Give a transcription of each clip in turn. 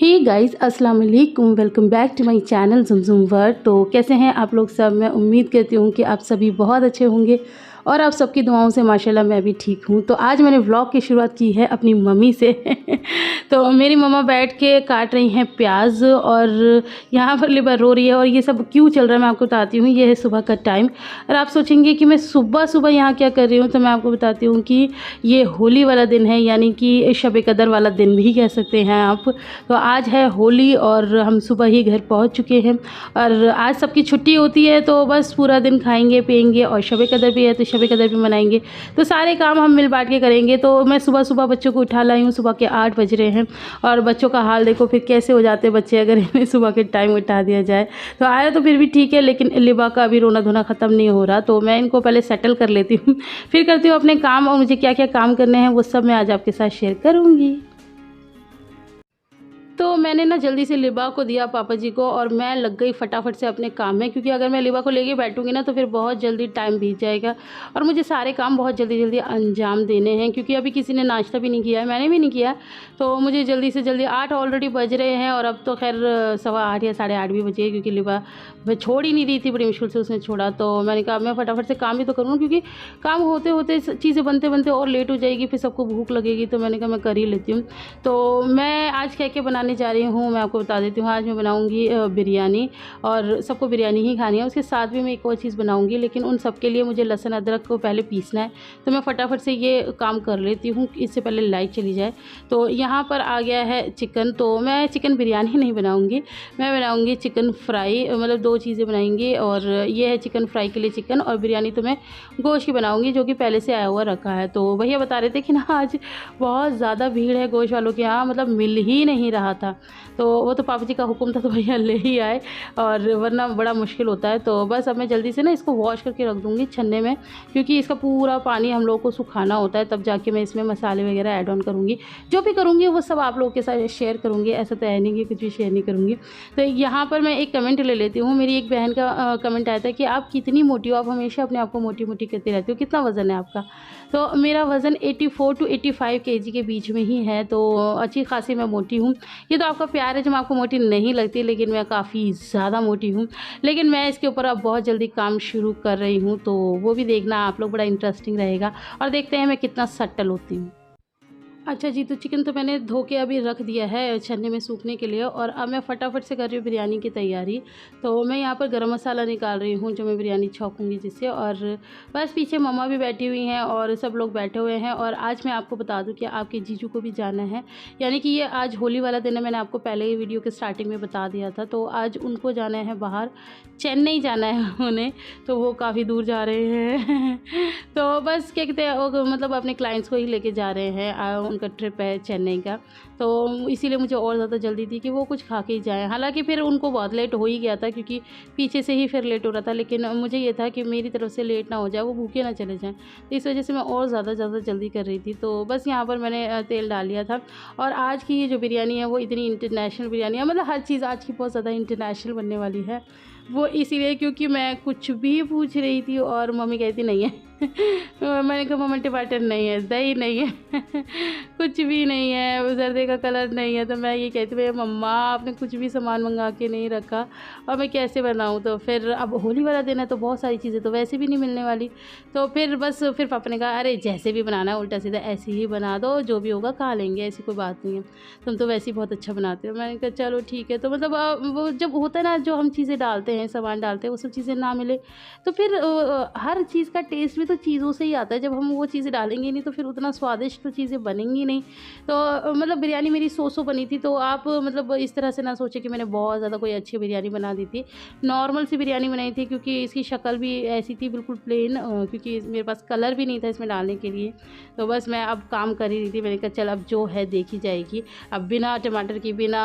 हे guys, अस्सलाम वालेकुम। Welcome back to my channel Zumzum world. तो कैसे हैं आप लोग सब? मैं उम्मीद करती हूँ कि आप सभी बहुत अच्छे होंगे और आप सबकी दुआओं से माशाल्लाह मैं भी ठीक हूँ। तो आज मैंने व्लॉग की शुरुआत की है अपनी मम्मी से तो मेरी मम्मा बैठ के काट रही हैं प्याज और यहाँ पर लिबा रो रही है। और ये सब क्यों चल रहा है मैं आपको बताती हूँ। ये है सुबह का टाइम और आप सोचेंगे कि मैं सुबह सुबह यहाँ क्या कर रही हूँ, तो मैं आपको बताती हूँ कि ये होली वाला दिन है, यानी कि शब कदर वाला दिन भी कह सकते हैं आप। तो आज है होली और हम सुबह ही घर पहुँच चुके हैं और आज सबकी छुट्टी होती है, तो बस पूरा दिन खाएंगे पिएंगे और शब कदर भी है तो शब कदर भी मनाएंगे। तो सारे काम हम मिल बांट के करेंगे। तो मैं सुबह सुबह बच्चों को उठा लाई हूँ, सुबह के 8 बज रहे हैं और बच्चों का हाल देखो फिर कैसे हो जाते हैं बच्चे अगर इन्हें सुबह के टाइम उठा दिया जाए। तो आया तो फिर भी ठीक है, लेकिन लिबा का अभी रोना धोना ख़त्म नहीं हो रहा, तो मैं इनको पहले सेटल कर लेती हूँ फिर करती हूँ अपने काम। और मुझे क्या क्या काम करने हैं वो सब मैं आज आपके साथ शेयर करूँगी। तो मैंने ना जल्दी से लिबा को दिया पापा जी को और मैं लग गई फटाफट से अपने काम में, क्योंकि अगर मैं लिबा को लेके बैठूंगी ना तो फिर बहुत जल्दी टाइम बीत जाएगा और मुझे सारे काम बहुत जल्दी जल्दी अंजाम देने हैं। क्योंकि अभी किसी ने नाश्ता भी नहीं किया है, मैंने भी नहीं किया, तो मुझे जल्दी से जल्दी 8 ऑलरेडी बज रहे हैं और अब तो खैर 8:15 या 8:30 भी बजे, क्योंकि लिबा मैं छोड़ ही नहीं रही थी, बड़ी मुश्किल से उसने छोड़ा। तो मैंने कहा मैं फटाफट से काम ही तो करूँ, क्योंकि काम होते होते चीज़ें बनते बनते और लेट हो जाएगी, फिर सबको भूख लगेगी। तो मैंने कहा मैं कर ही लेती हूँ। तो मैं आज क्या क्या बनाने जा रही हूँ मैं आपको बता देती हूँ। आज मैं बनाऊँगी बिरयानी और सबको बिरयानी ही खानी है। उसके साथ भी मैं एक और चीज़ बनाऊँगी, लेकिन उन सब के लिए मुझे लहसुन अदरक को पहले पीसना है, तो मैं फटाफट से ये काम कर लेती हूँ इससे पहले लाइट चली जाए। तो यहाँ पर आ गया है चिकन। तो मैं चिकन बिरयानी नहीं बनाऊँगी, मैं बनाऊँगी चिकन फ्राई, मतलब 2 चीज़ें बनाएंगे। और ये है चिकन फ्राई के लिए चिकन, और बिरयानी तो मैं गोश्त की बनाऊँगी जो कि पहले से आया हुआ रखा है। तो भैया बता रहे थे कि ना आज बहुत ज़्यादा भीड़ है गोश्त वालों के यहाँ, मतलब मिल ही नहीं रहा था। तो वो तो पापा जी का हुक्म था तो भैया ले ही आए, और वरना बड़ा मुश्किल होता है। तो बस अब मैं जल्दी से ना इसको वॉश करके रख दूँगी छन्ने में, क्योंकि इसका पूरा पानी हम लोगों को सुखाना होता है, तब जाके मैं इसमें मसाले वगैरह ऐड ऑन करूँगी। जो भी करूँगी वो सब आप लोगों के साथ शेयर करूँगी, ऐसा तो है नहीं कि कुछ भी शेयर नहीं करूँगी। तो यहाँ पर मैं एक कमेंट ले लेती हूँ। मेरी एक बहन का कमेंट आया था कि आप कितनी मोटी हो, आप हमेशा अपने आप को मोटी मोटी करती रहती हो, कितना वज़न है आपका? तो मेरा वज़न 84 टू 85 केजी के बीच में ही है, तो अच्छी खासी मैं मोटी हूँ। ये तो आपका प्यार है जो मैं आपको मोटी नहीं लगती, लेकिन मैं काफ़ी ज़्यादा मोटी हूँ। लेकिन मैं इसके ऊपर अब बहुत जल्दी काम शुरू कर रही हूँ, तो वो भी देखना आप लोग, बड़ा इंटरेस्टिंग रहेगा और देखते हैं मैं कितना सटल होती हूँ। अच्छा जी, तो चिकन तो मैंने धो के अभी रख दिया है छन्ने में सूखने के लिए, और अब मैं फटाफट से कर रही हूँ बिरयानी की तैयारी। तो मैं यहाँ पर गरम मसाला निकाल रही हूँ जो मैं बिरयानी छौंकूँगी जिससे, और बस पीछे मम्मा भी बैठी हुई हैं और सब लोग बैठे हुए हैं। और आज मैं आपको बता दूँ कि आपके जीजू को भी जाना है, यानी कि ये आज होली वाला दिन है, मैंने आपको पहले ही वीडियो के स्टार्टिंग में बता दिया था। तो आज उनको जाना है बाहर, चेन्नई जाना है उन्हें, तो वो काफ़ी दूर जा रहे हैं तो बस क्या कहते हैं वो मतलब अपने क्लाइंट्स को ही लेके जा रहे हैं, उनका ट्रिप है चेन्नई का। तो इसीलिए मुझे और ज़्यादा जल्दी थी कि वो कुछ खा के ही जाएँ। हालांकि फिर उनको बहुत लेट हो ही गया था, क्योंकि पीछे से ही फिर लेट हो रहा था, लेकिन मुझे ये था कि मेरी तरफ से लेट ना हो जाए, वो भूखे ना चले जाएँ, तो इस वजह से मैं और ज़्यादा जल्दी कर रही थी। तो बस यहाँ पर मैंने तेल डाल लिया था। और आज की ये जो बिरयानी है वो इतनी इंटरनेशनल बिरयानी है, मतलब हर चीज़ आज की बहुत ज़्यादा इंटरनेशनल बनने वाली है। वो इसीलिए क्योंकि मैं कुछ भी पूछ रही थी और मम्मी कहती नहीं है मैंने कहा मम्मी टमाटर नहीं है, दही नहीं है कुछ भी नहीं है, जर्दे का कलर नहीं है। तो मैं ये कहती भैया मम्मा आपने कुछ भी सामान मंगा के नहीं रखा और मैं कैसे बनाऊँ? तो फिर अब होली वाला दिन है तो बहुत सारी चीज़ें तो वैसे भी नहीं मिलने वाली। तो फिर बस फिर पापा ने कहा अरे जैसे भी बनाना है उल्टा सीधा ऐसे ही बना दो, जो भी होगा खा लेंगे, ऐसी कोई बात नहीं है, तुम तो वैसे ही बहुत अच्छा बनाते हो। मैंने कहा चलो ठीक है। तो मतलब वो जब होता है ना, जो हम चीज़ें डालते हैं, सामान डालते हैं, वो सब चीज़ें ना मिले तो फिर हर चीज़ का टेस्ट भी तो चीज़ों से ही आता है। जब हम वो चीज़ें डालेंगे नहीं तो फिर उतना स्वादिष्ट तो चीज़ें बनेंगी नहीं। तो मतलब बिरयानी मेरी सो बनी थी। तो आप मतलब इस तरह से ना सोचे कि मैंने बहुत ज़्यादा कोई अच्छी बिरयानी बना दी थी, नॉर्मल सी बिरयानी बनाई थी, क्योंकि इसकी शक्ल भी ऐसी थी बिल्कुल प्लेन, क्योंकि मेरे पास कलर भी नहीं था इसमें डालने के लिए। तो बस मैं अब काम कर ही रही थी, मैंने कहा चल अब जो है देखी जाएगी। अब बिना टमाटर की बिना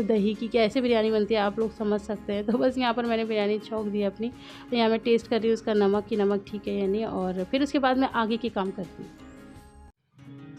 दही की कैसे बिरयानी बनती है आप लोग समझ सकते हैं। तो बस यहाँ पर मैंने बिरयानी छौंक दी अपनी, तो यहाँ मैं टेस्ट कर रही हूँ उसका नमक ठीक है या नहीं, और फिर उसके बाद मैं आगे के काम करती हूँ।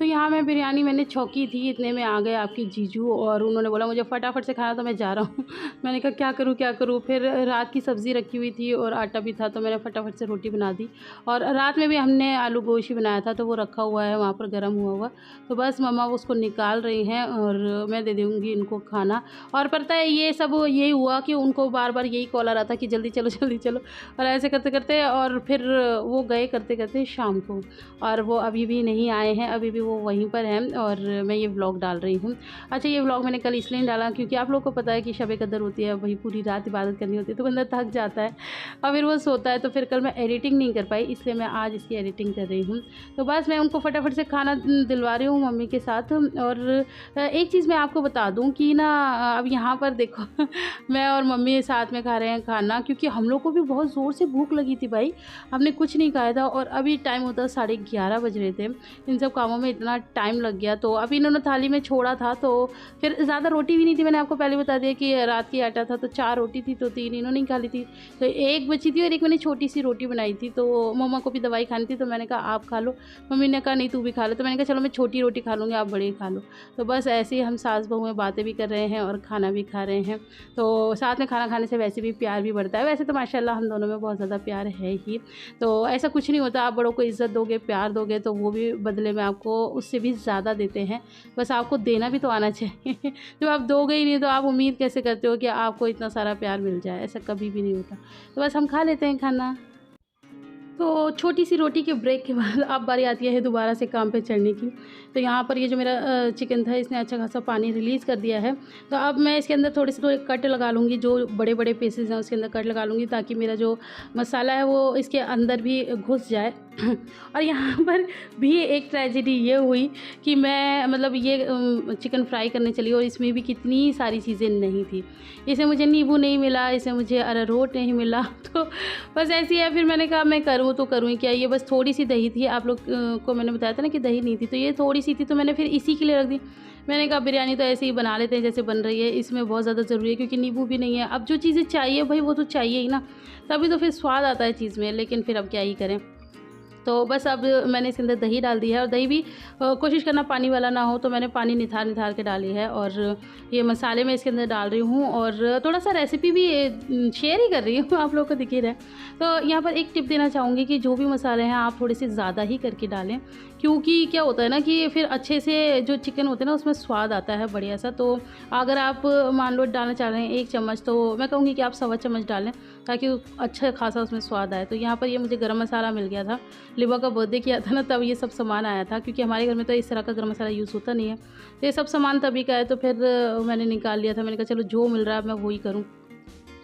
तो यहाँ मैं बिरयानी मैंने छौंकी थी, इतने में आ गए आपके जीजू और उन्होंने बोला मुझे फटाफट से खाना, तो मैं जा रहा हूँ। मैंने कहा क्या करूँ क्या करूँ? फिर रात की सब्ज़ी रखी हुई थी और आटा भी था, तो मैंने फटाफट से रोटी बना दी। और रात में भी हमने आलू गोश्त ही बनाया था, तो वो रखा हुआ है वहाँ पर गर्म हुआ हुआ। तो बस मम्मा उसको निकाल रही हैं और मैं दे दूँगी इनको खाना। और पता है ये सब यही हुआ कि उनको बार-बार यही कॉल आ रहा था कि जल्दी चलो, जल्दी चलो। और ऐसे करते-करते और फिर वो गए करते-करते शाम को, और वो अभी भी नहीं आए हैं, अभी भी वो वहीं पर हैं और मैं ये व्लॉग डाल रही हूँ। अच्छा, ये व्लॉग मैंने कल इसलिए नहीं डाला क्योंकि आप लोगों को पता है कि शब-ए कदर होती है, वही पूरी रात इबादत करनी होती है, तो बंदा थक जाता है और फिर वो सोता है, तो फिर कल मैं एडिटिंग नहीं कर पाई, इसलिए मैं आज इसकी एडिटिंग कर रही हूँ। तो बस मैं उनको फटाफट से खाना दिलवा रही हूँ मम्मी के साथ। और एक चीज़ मैं आपको बता दूँ कि ना, अब यहाँ पर देखो मैं और मम्मी साथ में खा रहे हैं खाना, क्योंकि हम लोग को भी बहुत ज़ोर से भूख लगी थी भाई। हमने कुछ नहीं खाया था और अभी टाइम होता 11:30 बज रहे थे। इन सब कामों में इतना टाइम लग गया, तो अभी इन्होंने थाली में छोड़ा था, तो फिर ज़्यादा रोटी भी नहीं थी। मैंने आपको पहले बता दिया कि रात की आटा था, तो 4 रोटी थी, तो 3 इन्होंने खा ली थी, तो 1 बची थी और 1 मैंने छोटी सी रोटी बनाई थी। तो मम्मा को भी दवाई खानी थी, तो मैंने कहा आप खा लो। मम्मी ने कहा नहीं तू भी खा लो, तो मैंने कहा चलो मैं छोटी रोटी खा लूँगी, आप बड़ी खा लो। तो बस ऐसे ही हम सास बहू में बातें भी कर रहे हैं और खाना भी खा रहे हैं। तो साथ में खाना खाने से वैसे भी प्यार भी बढ़ता है। वैसे तो माशाल्लाह हम दोनों में बहुत ज़्यादा प्यार है ही, तो ऐसा कुछ नहीं होता। आप बड़ों को इज़्ज़त दोगे, प्यार दोगे, तो वो भी बदले में आपको उससे भी ज़्यादा देते हैं। बस आपको देना भी तो आना चाहिए। जब आप दोगे ही नहीं, तो आप उम्मीद कैसे करते हो कि आपको इतना सारा प्यार मिल जाए? ऐसा कभी भी नहीं होता। तो बस हम खा लेते हैं खाना। तो छोटी सी रोटी के ब्रेक के बाद अब बारी आती है दोबारा से काम पे चढ़ने की। तो यहाँ पर ये जो मेरा चिकन था, इसने अच्छा खासा पानी रिलीज़ कर दिया है। तो अब मैं इसके अंदर थोड़े कट लगा लूँगी, जो बड़े-बड़े पीसेज़ हैं उसके अंदर कट लगा लूँगी, ताकि मेरा जो मसाला है वो इसके अंदर भी घुस जाए। और यहाँ पर भी एक ट्रेजेडी ये हुई कि मैं मतलब ये चिकन फ्राई करने चली और इसमें भी कितनी सारी चीज़ें नहीं थी। इसमें मुझे नींबू नहीं मिला, इसमें मुझे अरारोट नहीं मिला, तो बस ऐसे ही है। फिर मैंने कहा मैं करूँ तो करूँ क्या? ये बस थोड़ी-सी दही थी, आप लोग को मैंने बताया था ना कि दही नहीं थी, तो ये थोड़ी-सी थी, तो मैंने फिर इसी के लिए रख दी। मैंने कहा बिरयानी तो ऐसे ही बना लेते हैं जैसे बन रही है, इसमें बहुत ज़्यादा ज़रूरी है क्योंकि नींबू भी नहीं है। अब जो चीज़ें चाहिए भई वो तो चाहिए ही ना, तभी तो फिर स्वाद आता है चीज़ में, लेकिन फिर अब क्या ही करें। तो बस अब मैंने इसके अंदर दही डाल दी है और दही भी कोशिश करना पानी वाला ना हो, तो मैंने पानी निथार के डाली है। और ये मसाले मैं इसके अंदर डाल रही हूँ और थोड़ा सा रेसिपी भी शेयर ही कर रही हूँ, आप लोगों को दिख ही रहा है। तो यहाँ पर एक टिप देना चाहूँगी कि जो भी मसाले हैं आप थोड़े से ज़्यादा ही करके डालें, क्योंकि क्या होता है ना कि फिर अच्छे से जो चिकन होते हैं ना उसमें स्वाद आता है बढ़िया सा। तो अगर आप मान लो डालना चाह रहे हैं 1 चम्मच, तो मैं कहूँगी कि आप 1.25 चम्मच डालें, ताकि अच्छा खासा उसमें स्वाद आए। तो यहाँ पर ये मुझे गरम मसाला मिल गया था, लिबा का बर्थडे किया था ना, तब ये सब सामान आया था, क्योंकि हमारे घर में तो इस तरह का गरम मसाला यूज़ होता नहीं है। तो ये सब सामान तभी का है, तो फिर मैंने निकाल लिया था। मैंने कहा चलो जो मिल रहा है मैं वही करूँ।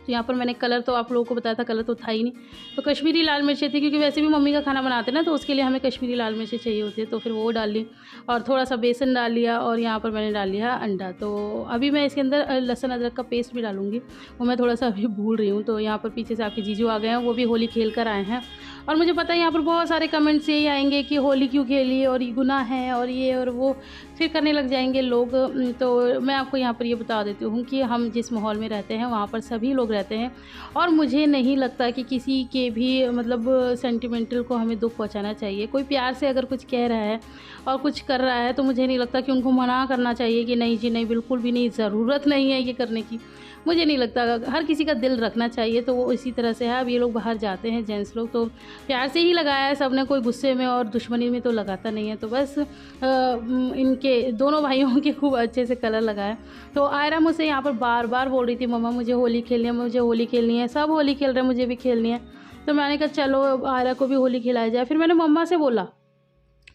तो यहाँ पर मैंने कलर तो आप लोगों को बताया था, कलर तो था ही नहीं, तो कश्मीरी लाल मिर्चें थी, क्योंकि वैसे भी मम्मी का खाना बनाते हैं ना, तो उसके लिए हमें कश्मीरी लाल मिर्चें चाहिए होती है, तो फिर वो डाल ली और थोड़ा सा बेसन डाल लिया और यहाँ पर मैंने डाल लिया अंडा। तो अभी मैं इसके अंदर लहसुन अदरक का पेस्ट भी डालूँगी, वो मैं थोड़ा सा अभी भूल रही हूँ। तो यहाँ पर पीछे से आपके जीजू आ गए हैं, वो भी होली खेल कर आए हैं और मुझे पता है यहाँ पर बहुत सारे कमेंट्स यही आएंगे कि होली क्यों खेली और ये गुनाह है और ये और वो, फिर करने लग जाएंगे लोग। तो मैं आपको यहाँ पर ये बता देती हूँ कि हम जिस माहौल में रहते हैं वहाँ पर सभी लोग रहते हैं और मुझे नहीं लगता कि किसी के भी मतलब सेंटिमेंटल को हमें दुख पहुँचाना चाहिए। कोई प्यार से अगर कुछ कह रहा है और कुछ कर रहा है, तो मुझे नहीं लगता कि उनको मना करना चाहिए कि नहीं जी नहीं, बिल्कुल भी नहीं, ज़रूरत नहीं है ये करने की। मुझे नहीं लगता, हर किसी का दिल रखना चाहिए, तो वो इसी तरह से है। अब ये लोग बाहर जाते हैं जेंट्स लोग, तो प्यार से ही लगाया है सबने, कोई गुस्से में और दुश्मनी में तो लगाता नहीं है। तो बस इनके दोनों भाइयों के खूब अच्छे से कलर लगाया। तो आयरा मुझसे यहाँ पर बार बार बोल रही थी मम्मा मुझे होली खेलनी है, मुझे होली खेलनी है, सब होली खेल रहे हैं, मुझे भी खेलनी है। तो मैंने कहा चलो आयरा को भी होली खिलाई जाए। फिर मैंने मम्मा से बोला,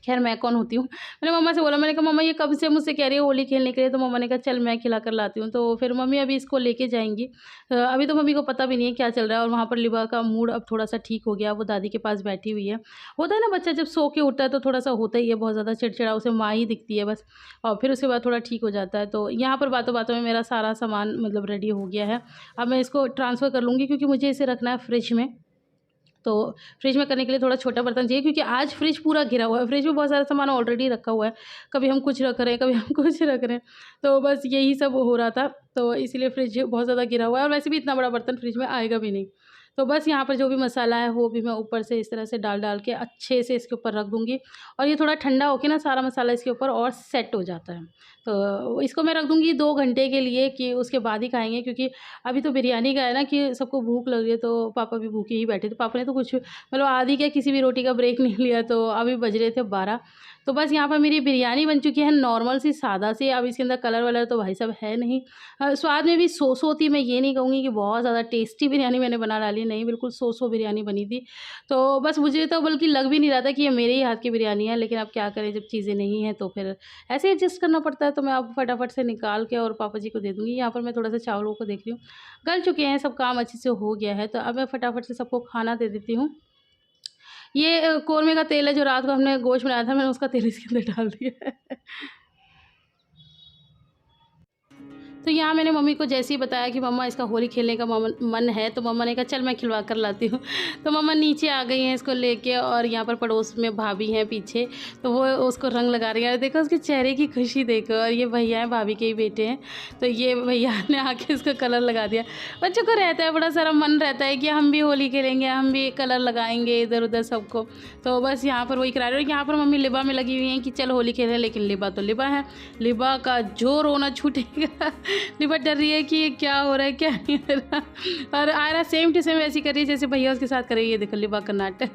खैर मैं कौन होती हूँ, मैंने मम्मा से बोला, मैंने कहा मम्मा ये कब से मुझसे कह रही है होली खेलने के लिए, तो मम्मा ने कहा चल मैं खिला कर लाती हूँ। तो फिर मम्मी अभी इसको लेके जाएंगी। अभी तो मम्मी को पता भी नहीं है क्या चल रहा है। और वहाँ पर लिबा का मूड अब थोड़ा सा ठीक हो गया, वो दादी के पास बैठी हुई है। होता है ना बच्चा जब सो के उठता है तो थोड़ा सा होता ही है, बहुत ज़्यादा चिड़चिड़ा, उसे माँ ही दिखती है बस, और फिर उसके बाद थोड़ा ठीक हो जाता है। तो यहाँ पर बातों बातों में मेरा सारा सामान मतलब रेडी हो गया है। अब मैं इसको ट्रांसफ़र कर लूँगी, क्योंकि मुझे इसे रखना है फ्रिज में। तो फ्रिज में करने के लिए थोड़ा छोटा बर्तन चाहिए, क्योंकि आज फ्रिज पूरा घिरा हुआ है। फ्रिज में बहुत सारा सामान ऑलरेडी रखा हुआ है, कभी हम कुछ रख रहे हैं, कभी हम कुछ रख रहे हैं, तो बस यही सब हो रहा था। तो इसीलिए फ्रिज बहुत ज़्यादा घिरा हुआ है, और वैसे भी इतना बड़ा बर्तन फ्रिज में आएगा भी नहीं। तो बस यहाँ पर जो भी मसाला है वो भी मैं ऊपर से इस तरह से डाल के अच्छे से इसके ऊपर रख दूँगी और ये थोड़ा ठंडा होके ना सारा मसाला इसके ऊपर और सेट हो जाता है। तो इसको मैं रख दूँगी 2 घंटे के लिए कि उसके बाद ही खाएँगे, क्योंकि अभी तो बिरयानी का है ना कि सबको भूख लग रही है, तो पापा भी भूखे ही बैठे थे। पापा ने तो कुछ मतलब आधी क्या किसी भी रोटी का ब्रेक नहीं लिया, तो अभी बज रहे थे 12। तो बस यहाँ पर मेरी बिरयानी बन चुकी है नॉर्मल सी, सादा सी। अब इसके अंदर कलर वलर तो भाई साहब है नहीं। स्वाद में भी सो थी, मैं ये नहीं कहूँगी कि बहुत ज़्यादा टेस्टी बिरयानी मैंने बना डाली, नहीं बिल्कुल सो बिरयानी बनी थी। तो बस मुझे तो बल्कि लग भी नहीं रहा था कि ये मेरे ही हाथ की बिरयानी है, लेकिन अब क्या करें जब चीज़ें नहीं हैं तो फिर ऐसे ही एडजस्ट करना पड़ता है। तो मैं अब फटाफट से निकाल के और पापा जी को दे दूँगी। यहाँ पर मैं थोड़ा-सा चावलों को देख रही हूँ, गल चुके हैं, सब काम अच्छे से हो गया है, तो अब मैं फटाफट से सबको खाना दे देती हूँ। ये कौरमे का तेल है, जो रात को हमने गोश्त बनाया था, मैंने उसका तेल इसके अंदर डाल दिया है। तो यहाँ मैंने मम्मी को जैसे ही बताया कि मम्मा इसका होली खेलने का मन है, तो मम्मा ने कहा चल मैं खिलवा कर लाती हूँ। तो मम्मा नीचे आ गई हैं इसको लेके, और यहाँ पर पड़ोस में भाभी हैं पीछे, तो वो उसको रंग लगा रही है। देखो उसके चेहरे की खुशी देखो। और ये भैया हैं, भाभी के ही बेटे हैं, तो ये भैया ने आके इसको कलर लगा दिया। बच्चों को रहता है, बड़ा सारा मन रहता है कि हम भी होली खेलेंगे, हम भी कलर लगाएंगे इधर उधर सबको। तो बस यहाँ पर वही करा रहे हैं। यहाँ पर मम्मी लिबा में लगी हुई हैं कि चल होली खेलें, लेकिन लिबा तो लिबा है, लिबा का जो रोना छूटेगा। निपट डर रही है कि क्या हो रहा है क्या नहीं हो रहा। और आयरा सेम टू सेम ऐसी कर रही है जैसे भैया उसके साथ कर रही है। देखो लिबा का नाटक।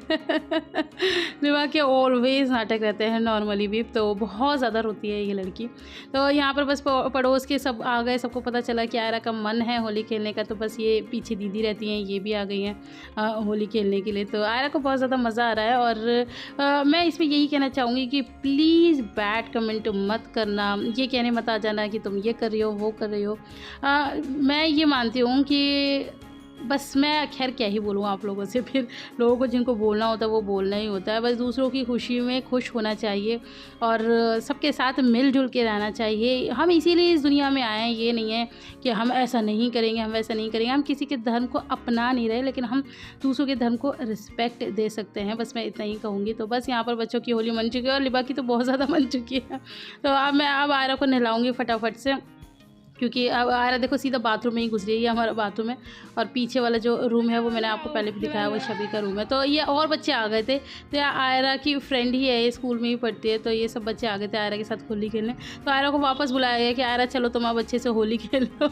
लिबा के ऑलवेज नाटक रहते हैं नॉर्मली भी, तो बहुत ज़्यादा रोती है ये लड़की। तो यहाँ पर बस पड़ोस के सब आ गए, सबको पता चला कि आयरा का मन है होली खेलने का, तो बस ये पीछे दीदी रहती हैं, ये भी आ गई हैं होली खेलने के लिए। तो आयरा को बहुत ज़्यादा मज़ा आ रहा है। और मैं इसमें यही कहना चाहूँगी कि प्लीज़ बैड कमेंट मत करना, ये कहने मत आ जाना कि तुम ये कर रही हो वो कर रही हो। मैं ये मानती हूँ कि बस मैं खैर क्या ही बोलूँ आप लोगों से, फिर लोगों को जिनको बोलना होता है वो बोलना ही होता है। बस दूसरों की खुशी में खुश होना चाहिए और सबके साथ मिलजुल के रहना चाहिए। हम इसीलिए इस दुनिया में आए हैं, ये नहीं है कि हम ऐसा नहीं करेंगे, हम वैसा नहीं करेंगे। हम किसी के धर्म को अपना नहीं रहे, लेकिन हम दूसरों के धर्म को रिस्पेक्ट दे सकते हैं। बस मैं इतना ही कहूँगी। तो बस यहाँ पर बच्चों की होली मन चुकी है और लिबा की तो बहुत ज़्यादा मन चुकी है। तो अब मैं आयरा को नहलाऊँगी फटाफट से, क्योंकि अब आयरा देखो सीधा बाथरूम में ही घुस रही है। ये हमारा बाथरूम है और पीछे वाला जो रूम है वो मैंने आपको पहले भी दिखाया, वो शबी का रूम है। तो ये और बच्चे आ गए थे, तो आयरा की फ्रेंड ही है, ये स्कूल में ही पढ़ती है, तो ये सब बच्चे आ गए थे आयरा के साथ होली खेलने। तो आयरा को वापस बुलाया गया कि आयरा चलो तुम अब अच्छे से होली खेल लो।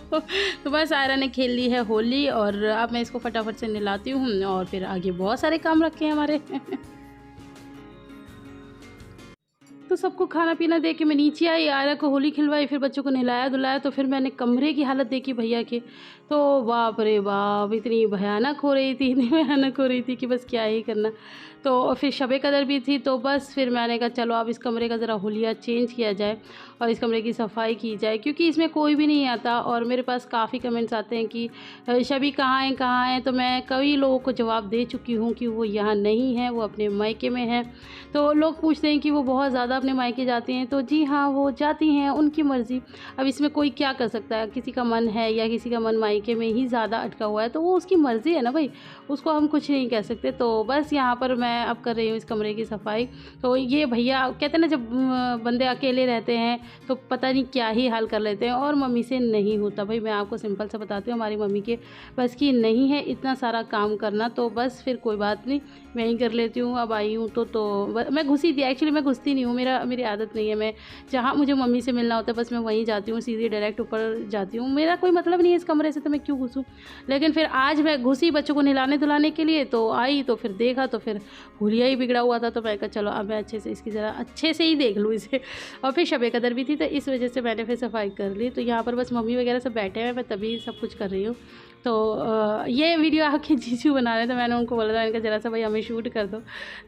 तो बस आयरा ने खेल ली है होली और अब मैं इसको फटाफट से नहलाती हूँ और फिर आगे बहुत सारे काम रखे हैं हमारे। तो सबको खाना पीना दे के मैं नीचे आई, आयरा को होली खिलवाई, फिर बच्चों को नहलाया धुलाया। तो फिर मैंने कमरे की हालत देखी भैया के, तो बाप रे बाप, इतनी भयानक हो रही थी, इतनी भयानक हो रही थी कि बस क्या ही करना। तो फिर शबे कदर भी थी, तो बस फिर मैंने कहा चलो अब इस कमरे का ज़रा हुलिया चेंज किया जाए और इस कमरे की सफाई की जाए, क्योंकि इसमें कोई भी नहीं आता। और मेरे पास काफ़ी कमेंट्स आते हैं कि शबी कहाँ है कहाँ है। तो मैं कई लोगों को जवाब दे चुकी हूँ कि वो यहाँ नहीं है, वो अपने मायके में है। तो लोग पूछते हैं कि वो बहुत ज़्यादा अपने मायके जाती हैं, तो जी हाँ वो जाती हैं, उनकी मर्ज़ी। अब इसमें कोई क्या कर सकता है, किसी का मन है या किसी का मन मायके में ही ज़्यादा अटका हुआ है, तो वो उसकी मर्ज़ी है ना भाई, उसको हम कुछ नहीं कह सकते। तो बस यहाँ पर मैं अब कर रही हूँ इस कमरे की सफाई। तो ये भैया कहते हैं ना, जब बंदे अकेले रहते हैं तो पता नहीं क्या ही हाल कर लेते हैं, और मम्मी से नहीं होता भाई। मैं आपको सिंपल से बताती हूँ, हमारी मम्मी के बस की नहीं है इतना सारा काम करना। तो बस फिर कोई बात नहीं, मैं ही कर लेती हूँ। अब आई हूँ तो मैं घुसी थी, एक्चुअली मैं घुसती नहीं हूँ, मेरी आदत नहीं है। मैं जहाँ मुझे मम्मी से मिलना होता है बस मैं वहीं जाती हूँ, सीधी डायरेक्ट ऊपर जाती हूँ। मेरा कोई मतलब नहीं है इस कमरे से, तो मैं क्यों घुसूँ। लेकिन फिर आज मैं घुसी बच्चों को नहलाने धुलाने के लिए, तो आई तो फिर देखा तो फिर हुलिया ही बिगड़ा हुआ था। तो मैं कहा चलो अब मैं अच्छे से इसकी ज़रा अच्छे से ही देख लूँ इसे। और फिर शब कदर भी थी, तो इस वजह से मैंने फिर सफाई कर ली। तो यहाँ पर बस मम्मी वगैरह सब बैठे हैं, मैं तभी सब कुछ कर रही हूँ। तो ये वीडियो आपके जीजू बना रहे थे, मैंने उनको बोला था, इनका ज़रा सा भाई हमें शूट कर दो,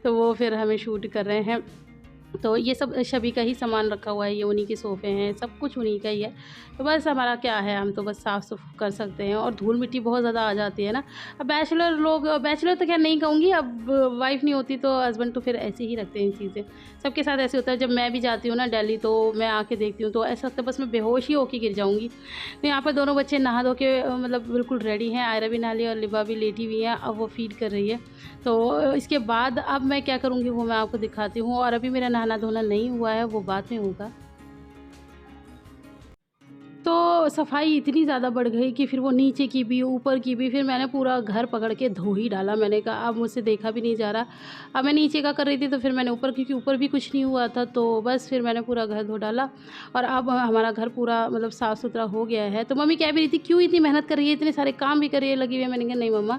तो वो फिर हमें शूट कर रहे हैं। तो ये सब शबी का ही सामान रखा हुआ है, ये उन्हीं के सोफ़े हैं, सब कुछ उन्हीं का ही है। तो बस हमारा क्या है, हम तो बस साफ़ सुफ कर सकते हैं। और धूल मिट्टी बहुत ज़्यादा आ जाती है ना। अब बैचलर तो खैर नहीं कहूँगी, अब वाइफ़ नहीं होती तो हस्बैंड तो फिर ऐसे ही रखते हैं चीज़ें। सबके साथ ऐसे होता है। जब मैं भी जाती हूँ ना दिल्ली, तो मैं आके देखती हूँ तो ऐसा लगता है बस मैं बेहोश ही होके गिर जाऊँगी। तो यहाँ पर दोनों बच्चे नहा धो के मतलब बिल्कुल रेडी हैं, आयरा भी नहा ली और लिबा भी लेटी हुई है, अब वो फ़ीड कर रही है। तो इसके बाद अब मैं क्या करूँगी वो मैं आपको दिखाती हूँ। और अभी मेरा नहाना धोना नहीं हुआ है, वो बाद में होगा। तो सफाई इतनी ज़्यादा बढ़ गई कि फिर वो नीचे की भी ऊपर की भी, फिर मैंने पूरा घर पकड़ के धो ही डाला। मैंने कहा अब मुझसे देखा भी नहीं जा रहा। अब मैं नीचे का कर रही थी तो फिर मैंने ऊपर, क्योंकि ऊपर भी कुछ नहीं हुआ था, तो बस फिर मैंने पूरा घर धो डाला। और अब हमारा घर पूरा मतलब साफ़ सुथरा हो गया है। तो मम्मी कह भी रही थी क्यों इतनी मेहनत कर रही है, इतने सारे काम भी कर रही है, लगी हुई है। मैंने कहा नहीं मम्मा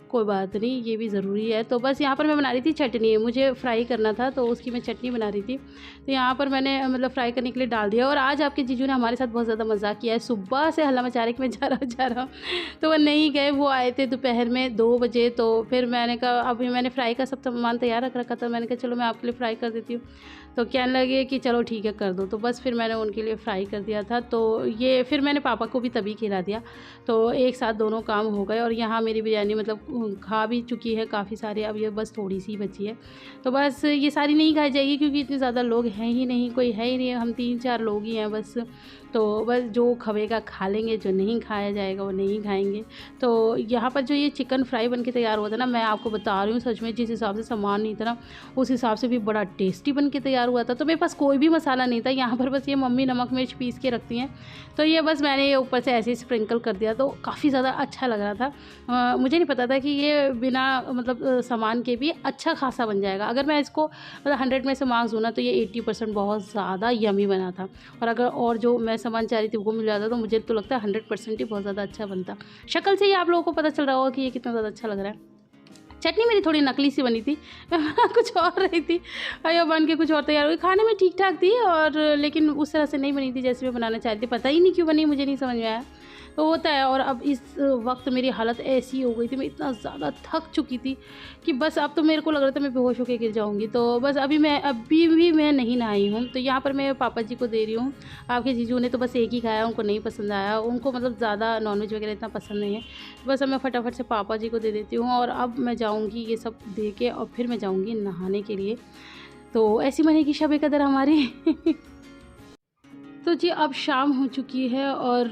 कोई बात नहीं, ये भी ज़रूरी है। तो बस यहाँ पर मैं बना रही थी चटनी, मुझे फ्राई करना था तो उसकी मैं चटनी बना रही थी। तो यहाँ पर मैंने मतलब फ्राई करने के लिए डाल दिया। और आज आपके जीजू ने हमारे साथ बहुत ज़्यादा मज़ाक किया है। सुबह से हल्ला मचा रहे कि मैं जा रहा हूँ तो वो नहीं गए। वो आए थे दोपहर में 2 बजे। तो फिर मैंने कहा अभी मैंने फ्राई का सब सामान तैयार रख रखा था। मैंने कहा चलो मैं आपके लिए फ्राई कर देती हूँ। तो कहने लगे कि चलो ठीक है कर दो। तो बस फिर मैंने उनके लिए फ्राई कर दिया था। तो ये फिर मैंने पापा को भी तभी खिला दिया। तो एक साथ दोनों काम हो गए। और यहाँ मेरी बिरयानी मतलब खा भी चुकी है काफ़ी सारे, अब ये बस थोड़ी सी बची है। तो बस ये सारी नहीं खाई जाएगी क्योंकि इतने ज़्यादा लोग हैं ही नहीं, कोई है ही नहीं, हम 3-4 लोग ही हैं बस। तो बस जो खाएगा खा लेंगे, जो नहीं खाया जाएगा वो नहीं खाएंगे। तो यहाँ पर जो ये चिकन फ्राई बन के तैयार हुआ था ना, मैं आपको बता रही हूँ सच में, जिस हिसाब से सामान नहीं था ना उस हिसाब से भी बड़ा टेस्टी बन के तैयार हुआ था। तो मेरे पास कोई भी मसाला नहीं था, यहाँ पर बस ये मम्मी नमक मिर्च पीस के रखती हैं, तो ये बस मैंने ये ऊपर से ऐसे ही स्प्रिंकल कर दिया। तो काफ़ी ज़्यादा अच्छा लग रहा था। मुझे नहीं पता था कि ये बिना मतलब सामान के भी अच्छा खासा बन जाएगा। अगर मैं इसको मतलब 100 में से मार्क्स दूँ ना तो ये 80% बहुत ज़्यादा यमी बना था। और अगर और जो मैं सामान चाह रही थी वो मिल जाता तो मुझे तो लगता है 100% ही बहुत ज़्यादा अच्छा बनता। शक्ल से ही आप लोगों को पता चल रहा होगा कि ये कितना ज़्यादा अच्छा लग रहा है। चटनी मेरी थोड़ी नकली सी बनी थी कुछ और रही थी और ये बन के कुछ और तैयार हुई। खाने में ठीक ठाक थी और लेकिन उस तरह से नहीं बनी थी जैसे मैं बनाना चाहती थी। पता ही नहीं क्यों बनी, मुझे नहीं समझ में आया। तो होता है। और अब इस वक्त मेरी हालत ऐसी हो गई थी, मैं इतना ज़्यादा थक चुकी थी कि बस अब तो मेरे को लग रहा था मैं बेहोश होकर गिर जाऊंगी। तो बस अभी भी मैं नहीं नहाई हूँ। तो यहाँ पर मैं पापा जी को दे रही हूँ। आपके जीजू ने तो बस एक ही खाया, उनको नहीं पसंद आया, उनको मतलब ज़्यादा नॉनवेज वगैरह इतना पसंद नहीं है। बस अब मैं फटाफट से पापा जी को दे देती हूँ और अब मैं जाऊँगी ये सब दे के और फिर मैं जाऊँगी नहाने के लिए। तो ऐसी बनेगी शब ए कदर हमारी तो जी अब शाम हो चुकी है और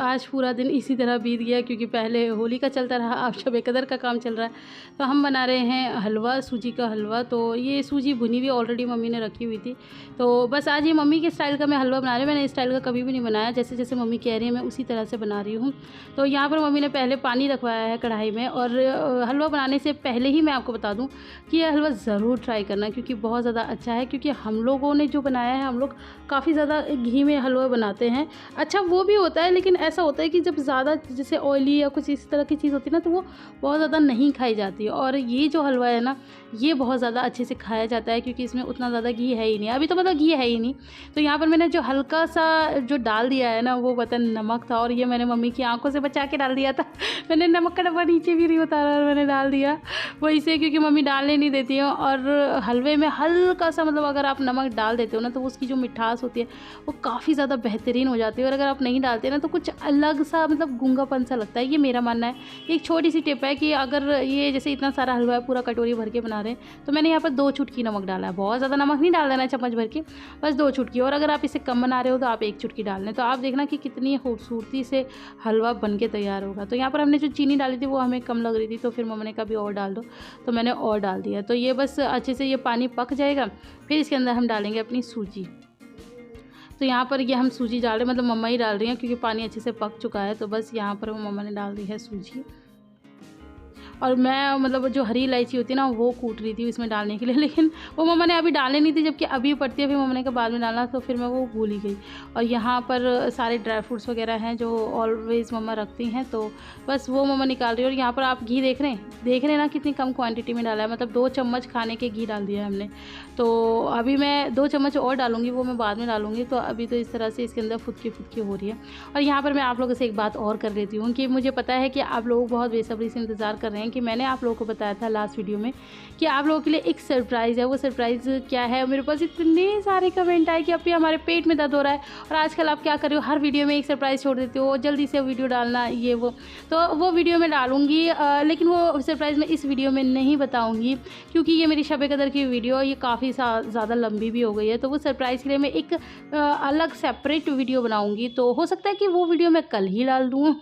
आज पूरा दिन इसी तरह बीत गया क्योंकि पहले होली का चलता रहा, अब शब ए कदर का काम चल रहा है। तो हम बना रहे हैं हलवा, सूजी का हलवा। तो ये सूजी भुनी हुई ऑलरेडी मम्मी ने रखी हुई थी। तो बस आज ये मम्मी के स्टाइल का मैं हलवा बना रही हूँ। मैंने इस स्टाइल का कभी भी नहीं बनाया, जैसे जैसे मम्मी कह रही है मैं उसी तरह से बना रही हूँ। तो यहाँ पर मम्मी ने पहले पानी रखवाया है कढ़ाई में। और हलवा बनाने से पहले ही मैं आपको बता दूँ कि यह हलवा ज़रूर ट्राई करना क्योंकि बहुत ज़्यादा अच्छा है। क्योंकि हम लोगों ने जो बनाया है, हम लोग काफ़ी ज़्यादा घी में हलवा बनाते हैं। अच्छा वो भी होता है, लेकिन ऐसा होता है कि जब ज़्यादा जैसे ऑयली या कुछ इस तरह की चीज़ होती है ना तो वो बहुत ज़्यादा नहीं खाई जाती है। और ये जो हलवा है ना ये बहुत ज़्यादा अच्छे से खाया जाता है क्योंकि इसमें उतना ज़्यादा घी है ही नहीं। अभी तो मतलब घी है ही नहीं। तो यहाँ पर मैंने जो हल्का सा जो डाल दिया है ना वो पता नमक था और ये मैंने मम्मी की आंखों से बचा के डाल दिया था मैंने नमक का डब्बा नीचे भी नहीं उतारा और मैंने डाल दिया वही से, क्योंकि मम्मी डालने नहीं देती है। और हलवे में हल्का सा मतलब अगर आप नमक डाल देते हो ना तो उसकी जो मिठास होती है वो काफ़ी ज़्यादा बेहतरीन हो जाती है। और अगर आप नहीं डालते ना तो कुछ अलग सा मतलब गूंगापन सा लगता है। ये मेरा मानना है। एक छोटी सी टिप है कि अगर ये जैसे इतना सारा हलवा है, पूरा कटोरी भर के बना रहे हैं, तो मैंने यहाँ पर 2 चुटकी नमक डाला है। बहुत ज़्यादा नमक नहीं डाल देना है चम्मच भर के, बस 2 चुटकी। और अगर आप इसे कम बना रहे हो तो आप 1 चुटकी डाल लें। तो आप देखना कि कितनी खूबसूरती से हलवा बन के तैयार होगा। तो यहाँ पर हमने जो चीनी डाली थी वो हमें कम लग रही थी, तो फिर मम्मा ने कहा भी और डाल दो, तो मैंने और डाल दिया। तो ये बस अच्छे से ये पानी पक जाएगा, फिर इसके अंदर हम डालेंगे अपनी सूजी। तो यहाँ पर ये हम सूजी डाल रहे हैं, मतलब मम्मा ही डाल रही हैं क्योंकि पानी अच्छे से पक चुका है। तो बस यहाँ पर वो मम्मा ने डाल दी है सूजी। और मैं मतलब जो हरी इलायची होती है ना वो कूट रही थी इसमें डालने के लिए, लेकिन वो मम्मा ने अभी डालने नहीं थी, जबकि अभी पड़ती है। फिर मम्मा ने कहा बाद में डालना, तो फिर मैं वो भूल ही गई। और यहाँ पर सारे ड्राई फ्रूट्स वगैरह हैं जो ऑलवेज़ मम्मा रखती हैं, तो बस वो मम्मा निकाल रही है। और यहाँ पर आप घी देख रहे हैं ना कितनी कम क्वान्टिटी में डाला है, मतलब 2 चम्मच खाने के घी डाल दिया है हमने। तो अभी मैं 2 चम्मच और डालूंगी, वो मैं बाद में डालूंगी। तो अभी तो इस तरह से इसके अंदर फुदकी हो रही है। और यहाँ पर मैं आप लोगों से एक बात और कर लेती हूँ कि मुझे पता है कि आप लोग बहुत बेसब्री से इंतज़ार कर रहे हैं कि मैंने आप लोगों को बताया था लास्ट वीडियो में कि आप लोगों के लिए एक सरप्राइज़ है। वो सरप्राइज़ क्या है? मेरे पास इतने सारे कमेंट आए कि अब भी हमारे पेट में दर्द हो रहा है और आजकल आप क्या कर रहे हो, हर वीडियो में एक सरप्राइज़ छोड़ देते हो, जल्दी से वीडियो डालना ये वो। तो वो वीडियो में डालूंगी, लेकिन वो सरप्राइज़ मैं इस वीडियो में नहीं बताऊँगी क्योंकि ये मेरी शब ए कदर की वीडियो ये काफ़ी ज़्यादा लंबी भी हो गई है। तो वो सरप्राइज़ के लिए मैं एक अलग सेपरेट वीडियो बनाऊँगी। तो हो सकता है कि वो वीडियो मैं कल ही डाल दूँ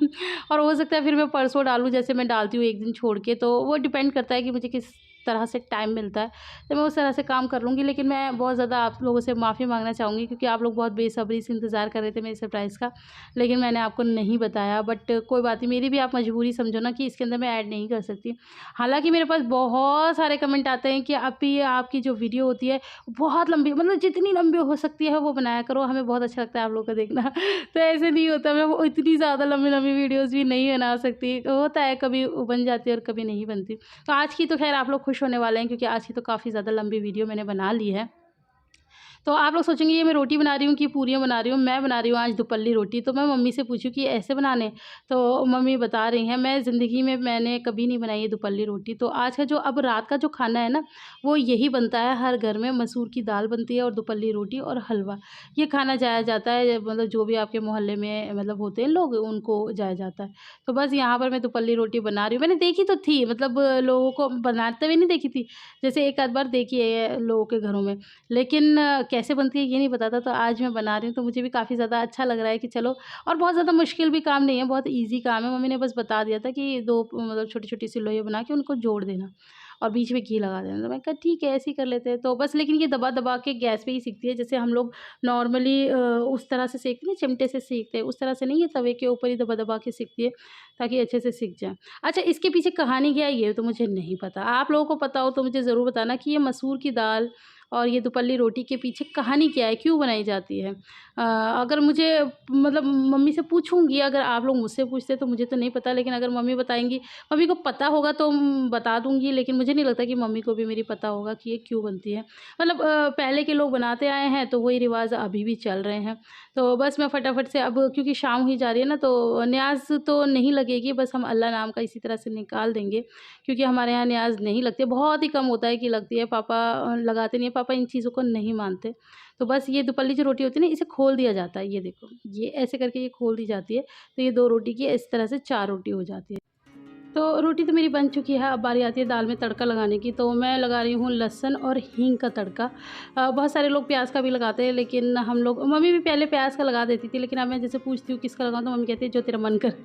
और हो सकता है फिर मैं परसों डालूँ, जैसे मैं डालती हूँ एक दिन छोड़ के। तो वो डिपेंड करता है कि मुझे किस तरह से टाइम मिलता है तो मैं उस तरह से काम कर लूँगी। लेकिन मैं बहुत ज़्यादा आप लोगों से माफ़ी माँगना चाहूँगी क्योंकि आप लोग बहुत बेसब्री से इंतज़ार कर रहे थे मेरे सरप्राइज़ का, लेकिन मैंने आपको नहीं बताया। बट कोई बात नहीं, मेरी भी आप मजबूरी समझो ना कि इसके अंदर मैं ऐड नहीं कर सकती। हालाँकि मेरे पास बहुत सारे कमेंट आते हैं कि अभी आपकी जो वीडियो होती है बहुत लंबी, मतलब जितनी लंबी हो सकती है वो बनाया करो, हमें बहुत अच्छा लगता है आप लोग को देखना। तो ऐसे नहीं होता, मैं वो इतनी ज़्यादा लंबी-लंबी वीडियोज़ भी नहीं बना सकती। होता है कभी बन जाती है और कभी नहीं बनती। तो आज की तो ख़ैर आप लोग खुश होने वाले हैं क्योंकि आज की तो काफ़ी ज़्यादा लंबी वीडियो मैंने बना ली है। तो आप लोग सोचेंगे ये मैं रोटी बना रही हूँ कि पूरियाँ बना रही हूँ। मैं बना रही हूँ आज दुपल्ली रोटी। तो मैं मम्मी से पूछी कि ऐसे बनाने? तो मम्मी बता रही हैं, मैं ज़िंदगी में मैंने कभी नहीं बनाई है दुपल्ली रोटी। तो आज का जो अब रात का जो खाना है ना, वो यही बनता है हर घर में। मसूर की दाल बनती है और दुपल्ली रोटी और हलवा। ये खाना जाया जाता है, मतलब जो भी आपके मोहल्ले में मतलब होते हैं लोग, उनको जाया जाता है। तो बस यहाँ पर मैं दुपल्ली रोटी बना रही हूँ। मैंने देखी तो थी, मतलब लोगों को बनाते हुए नहीं देखी थी। जैसे एक आध बार देखी है लोगों के घरों में। लेकिन कैसे बनती है ये नहीं पता था, तो आज मैं बना रही हूँ तो मुझे भी काफ़ी ज़्यादा अच्छा लग रहा है कि चलो। और बहुत ज़्यादा मुश्किल भी काम नहीं है, बहुत ईज़ी काम है। मम्मी ने बस बता दिया था कि 2 मतलब छोटी-छोटी सी लोइयाँ बना के उनको जोड़ देना और बीच में घी लगा देना। तो मैंने कहा ठीक है, ऐसे ही कर लेते हैं। तो बस, लेकिन ये दबा-दबा के गैस पे ही सिकती है, जैसे हम लोग नॉर्मली उस तरह से सेकते हैं, चिमटे से सेकते हैं, उस तरह से नहीं, ये तवे के ऊपर ही दबा-दबा के सिकती है ताकि अच्छे से सिक जाए। अच्छा, इसके पीछे कहानी क्या है ये तो मुझे नहीं पता। आप लोगों को पता हो तो मुझे ज़रूर बताना कि ये मसूर की दाल और ये दुपल्ली रोटी के पीछे कहानी क्या है, क्यों बनाई जाती है? अगर मुझे, मतलब मम्मी से पूछूँगी, अगर आप लोग मुझसे पूछते तो मुझे तो नहीं पता, लेकिन अगर मम्मी बताएँगी, मम्मी को पता होगा तो बता दूँगी, लेकिन मुझे नहीं लगता कि मम्मी को भी मेरी पता होगा कि ये क्यों बनती है। मतलब पहले के लोग बनाते आए हैं तो वही रिवाज़ अभी भी चल रहे हैं। तो बस मैं फटाफट से, अब क्योंकि शाम हुई जा रही है ना, तो न्याज़ तो नहीं लगेगी, बस हम अल्लाह नाम का इसी तरह से निकाल देंगे क्योंकि हमारे यहाँ न्याज़ नहीं लगती है, बहुत ही कम होता है कि लगती है। पापा लगाते नहीं है, पापा इन चीज़ों को नहीं मानते। तो बस ये दुपल्ली जो रोटी होती है ना, इसे खोल दिया जाता है, ये देखो, ये ऐसे करके ये खोल दी जाती है, तो ये 2 रोटी की इस तरह से 4 रोटी हो जाती है। तो रोटी तो मेरी बन चुकी है, अब बारी आती है दाल में तड़का लगाने की। तो मैं लगा रही हूँ लहसुन और हींग का तड़का। बहुत सारे लोग प्याज का भी लगाते हैं, लेकिन हम लोग, मम्मी भी पहले प्याज का लगा देती थी, लेकिन अब मैं जैसे पूछती हूँ किसका लगाऊँ तो मम्मी कहती है जो तेरा मन करे।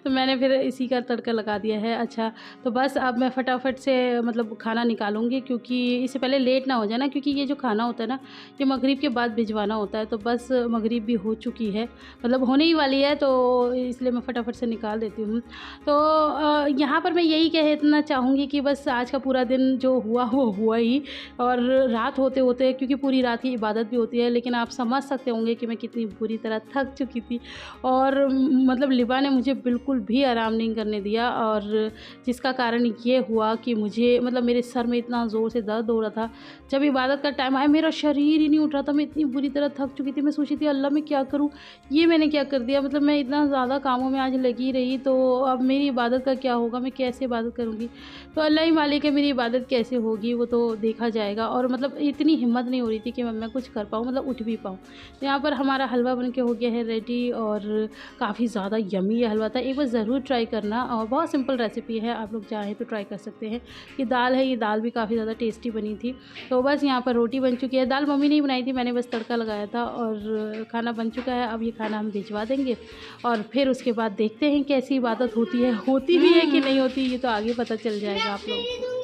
तो मैंने फिर इसी का तड़का लगा दिया है। अच्छा, तो बस अब मैं फटाफट से मतलब खाना निकालूंगी क्योंकि इससे पहले लेट ना हो जाए ना, क्योंकि ये जो खाना होता है ना, ये मगरिब के बाद भिजवाना होता है। तो बस मगरिब भी हो चुकी है, मतलब होने ही वाली है, तो इसलिए मैं फटाफट से निकाल देती हूँ। तो यहाँ पर मैं यही कहना चाहूँगी कि बस आज का पूरा दिन जो हुआ वो हुआ ही, और रात होते-होते, क्योंकि पूरी रात की इबादत भी होती है, लेकिन आप समझ सकते होंगे कि मैं कितनी बुरी तरह थक चुकी थी। और मतलब लिबा ने मुझे बिल्कुल भी आराम नहीं करने दिया, और जिसका कारण ये हुआ कि मुझे, मतलब मेरे सर में इतना ज़ोर से दर्द हो रहा था। जब इबादत का टाइम आया मेरा शरीर ही नहीं उठ रहा था, मैं इतनी बुरी तरह थक चुकी थी। मैं सोची थी अल्लाह मैं क्या करूँ, ये मैंने क्या कर दिया, मतलब मैं इतना ज़्यादा कामों में आज लगी रही, तो अब मेरी इबादत का क्या होगा, मैं कैसे इबादत करूँगी? तो अल्लाह ही मालिक है मेरी इबादत कैसे होगी, वो तो देखा जाएगा। और मतलब इतनी हिम्मत नहीं हो रही थी कि मैं कुछ कर पाऊँ, मतलब उठ भी पाऊँ। तो यहाँ पर हमारा हलवा बन के हो गया है रेडी, और काफ़ी ज़्यादा यम्मी ये हलवा था। एक बार ज़रूर ट्राई करना, और बहुत सिंपल रेसिपी है, आप लोग चाहें तो ट्राई कर सकते हैं। ये दाल है, ये दाल भी काफ़ी ज़्यादा टेस्टी बनी थी। तो बस यहाँ पर रोटी बन चुकी है, दाल मम्मी ने बनाई थी, मैंने बस तड़का लगाया था, और खाना बन चुका है। अब ये खाना हम भिजवा देंगे, और फिर उसके बाद देखते हैं कैसी इबादत होती है, होती भी है कि नहीं होती, ये तो आगे पता चल जाएगा आप लोगों को।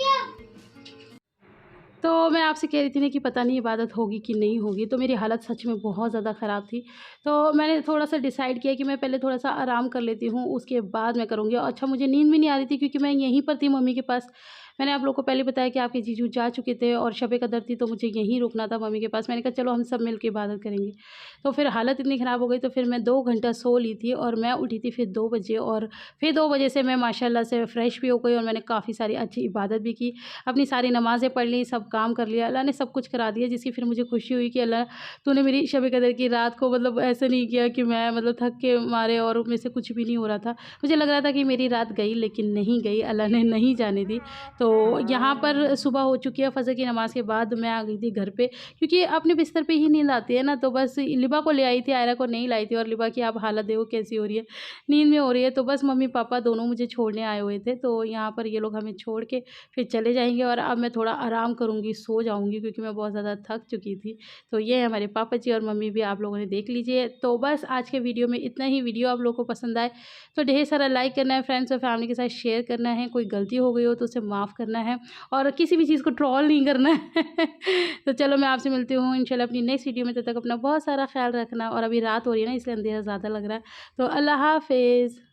तो मैं आपसे कह रही थी ना कि पता नहीं इबादत होगी कि नहीं होगी, तो मेरी हालत सच में बहुत ज़्यादा ख़राब थी। तो मैंने थोड़ा-सा डिसाइड किया कि मैं पहले थोड़ा-सा आराम कर लेती हूँ, उसके बाद मैं करूँगी। और अच्छा, मुझे नींद भी नहीं आ रही थी क्योंकि मैं यहीं पर थी मम्मी के पास। मैंने आप लोगों को पहले बताया कि आपके जीजू जा चुके थे और शब कदर थी, तो मुझे यहीं रुकना था मम्मी के पास। मैंने कहा चलो हम सब मिल के इबादत करेंगे। तो फिर हालत इतनी ख़राब हो गई, तो फिर मैं 2 घंटा सो ली थी, और मैं उठी थी फिर 2 बजे, और फिर 2 बजे से मैं माशाल्लाह से फ्रेश भी हो गई, और मैंने काफ़ी सारी अच्छी इबादत भी की। अपनी सारी नमाज़ें पढ़ ली, सब काम कर लिया। अल्लाह ने सब कुछ करा दिया, जिसकी फिर मुझे खुशी हुई कि अल्लाह तूने मेरी शब कदर की रात को, मतलब ऐसे नहीं किया कि मैं मतलब थक के मारे और मेरे से कुछ भी नहीं हो रहा था। मुझे लग रहा था कि मेरी रात गई, लेकिन नहीं गई, अल्लाह ने नहीं जाने दी। तो यहाँ पर सुबह हो चुकी है, फ़जर की नमाज़ के बाद मैं आ गई थी घर पे, क्योंकि अपने बिस्तर पे ही नींद आती है ना। तो बस लिबा को ले आई थी, आयरा को नहीं लाई थी, और लिबा की आप हालत देखो कैसी हो रही है, नींद में हो रही है। तो बस मम्मी पापा दोनों मुझे छोड़ने आए हुए थे, तो यहाँ पर ये लोग हमें छोड़ के फिर चले जाएँगे, और अब मैं थोड़ा आराम करूँगी, सो जाऊँगी, क्योंकि मैं बहुत ज़्यादा थक चुकी थी। तो ये है हमारे पापा जी और मम्मी भी, आप लोगों ने देख लीजिए। तो बस आज के वीडियो में इतना ही। वीडियो आप लोगों को पसंद आए तो ढेर सारा लाइक करना है, फ्रेंड्स और फैमिली के साथ शेयर करना है। कोई गलती हो गई हो तो उसे माफ़ माफ़ करना है और किसी भी चीज़ को ट्रोल नहीं करना है। तो चलो मैं आपसे मिलती हूँ इंशाल्लाह अपनी नेक्स्ट वीडियो में। तब तक अपना बहुत सारा ख्याल रखना। और अभी रात हो रही है ना, इसलिए अंधेरा ज़्यादा लग रहा है। तो अल्लाह हाफ़िज़।